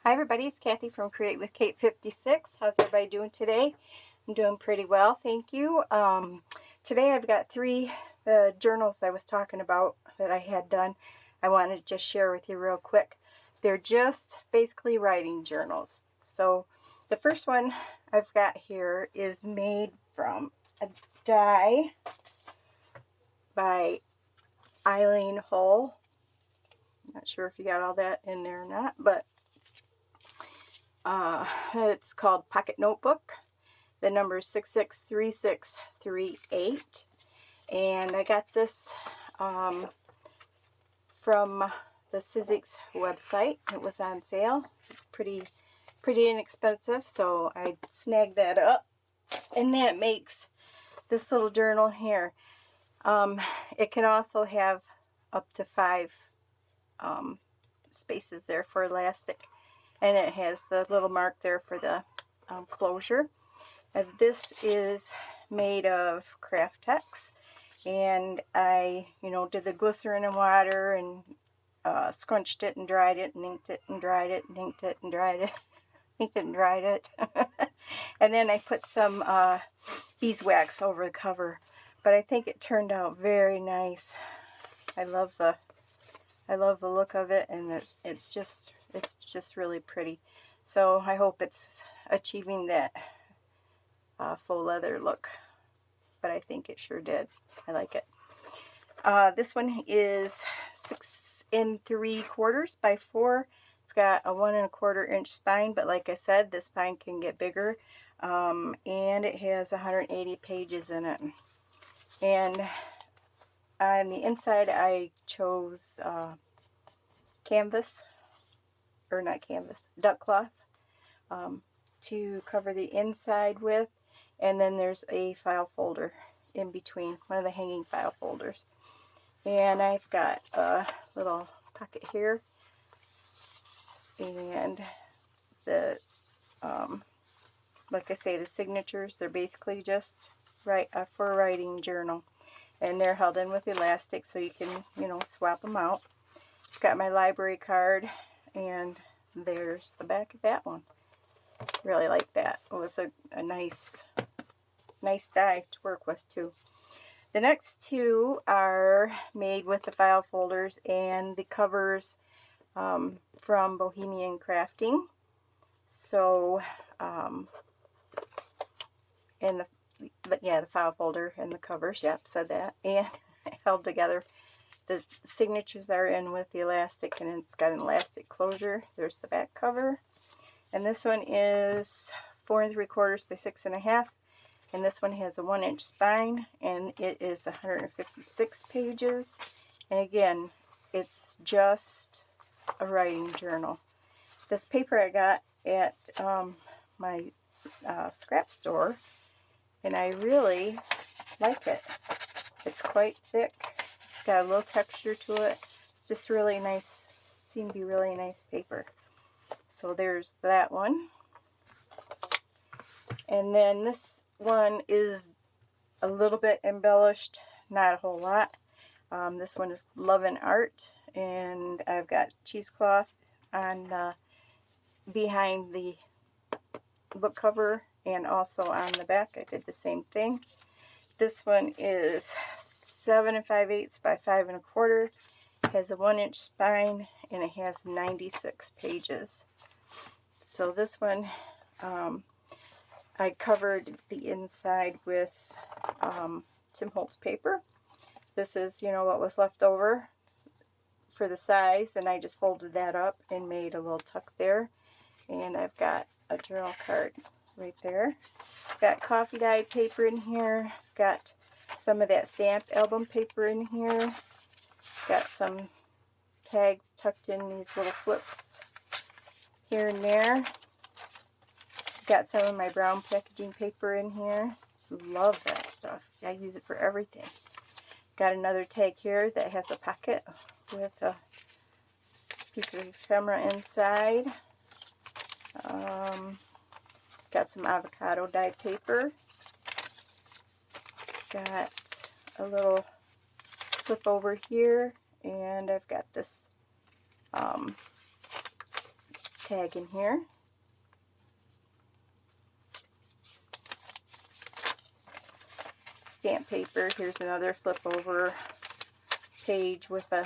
Hi everybody, it's Kathy from Create with Kate 56. How's everybody doing today? I'm doing pretty well, thank you. Today I've got three journals I was talking about that I had done. I wanted to just share with you real quick. They're just basically writing journals. So the first one I've got here is made from a die by Eileen Hull. Not sure if you got all that in there or not, but it's called Pocket Notebook. The number is 663638, and I got this from the Sizzix website. It was on sale, pretty inexpensive, so I snagged that up, and that makes this little journal here. It can also have up to 5 spaces there for elastic. And it has the little mark there for the closure. This is made of craft text, and I, did the glycerin and water and scrunched it and dried it and inked it and dried it and inked it and dried it, inked it and dried it, and then I put some beeswax over the cover. But I think it turned out very nice. I love the look of it, and it's just really pretty. So I hope it's achieving that faux leather look, but I think it sure did. I like it. This one is 6 3/4 by 4. It's got a 1 1/4 inch spine, but like I said, the spine can get bigger, and it has 180 pages in it. And on the inside I chose duck cloth to cover the inside with, and then there's a file folder in between, one of the hanging file folders. And I've got a little pocket here, and the like I say, the signatures, they're basically just for a writing journal, and they're held in with elastic so you can swap them out. It's got my library card, and there's the back of that one. Really like that. It was a nice die to work with too. The next two are made with the file folders and the covers from Bohemian Crafting. So and the file folder and the covers, yep, said that, and held together. The signatures are in with the elastic, and it's got an elastic closure. There's the back cover. And this one is 4 3/4 by 6 1/2. And this one has a 1 inch spine, and it is 156 pages. And again, it's just a writing journal. This paper I got at my scrap store, and I really like it. It's quite thick. It's got a little texture to it. It's just really nice. Seemed to be really nice paper. So there's that one. And then this one is a little bit embellished, not a whole lot. This one is Love and Art, and I've got cheesecloth on behind the book cover and also on the back. I did the same thing. This one is 7 5/8 by 5 1/4. It has a 1 inch spine, and it has 96 pages. So this one, I covered the inside with Tim Holtz paper. This is, what was left over for the size, and I just folded that up and made a little tuck there. And I've got a journal card right there. Got coffee dyed paper in here. Got some of that stamped album paper in here. Got some tags tucked in these little flips here and there. Got some of my brown packaging paper in here. Love that stuff. I use it for everything. Got another tag here that has a pocket with a piece of ephemera inside. Got some avocado dyed paper. Got a little flip over here, and I've got this tag in here. Stamp paper. Here's another flip over page with a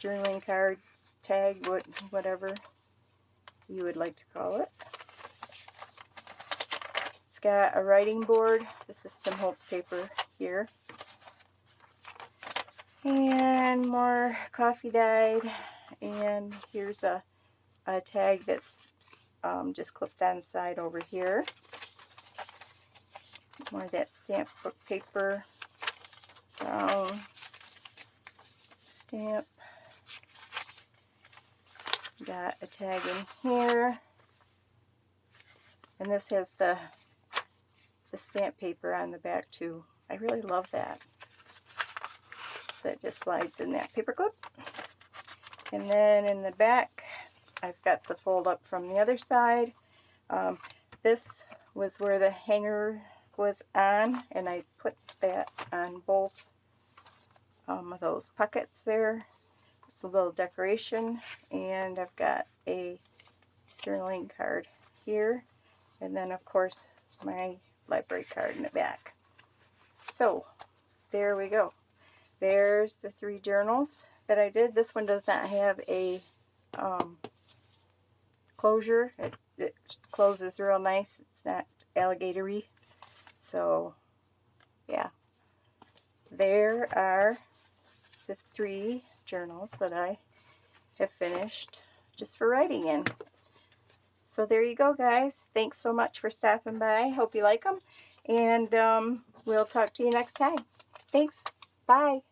journaling card tag, whatever you would like to call it. It's got a writing board. This is Tim Holtz paper here. And more coffee dyed. And here's a tag that's just clipped on the side over here. More of that stamp book paper. Brown stamp. Got a tag in here. And this has the stamp paper on the back too. I really love that. So it just slides in that paper clip. And then in the back, I've got the fold up from the other side. This was where the hanger was on, and I put that on both of those pockets there. It's a little decoration, and I've got a journaling card here, and then of course my library card in the back. So there we go. There's the 3 journals that I did. This one does not have a closure. It closes real nice. It's not alligatory. So yeah, there are the 3 journals that I have finished just for writing in. So there you go, guys. Thanks so much for stopping by. Hope you like them, and we'll talk to you next time. Thanks. Bye.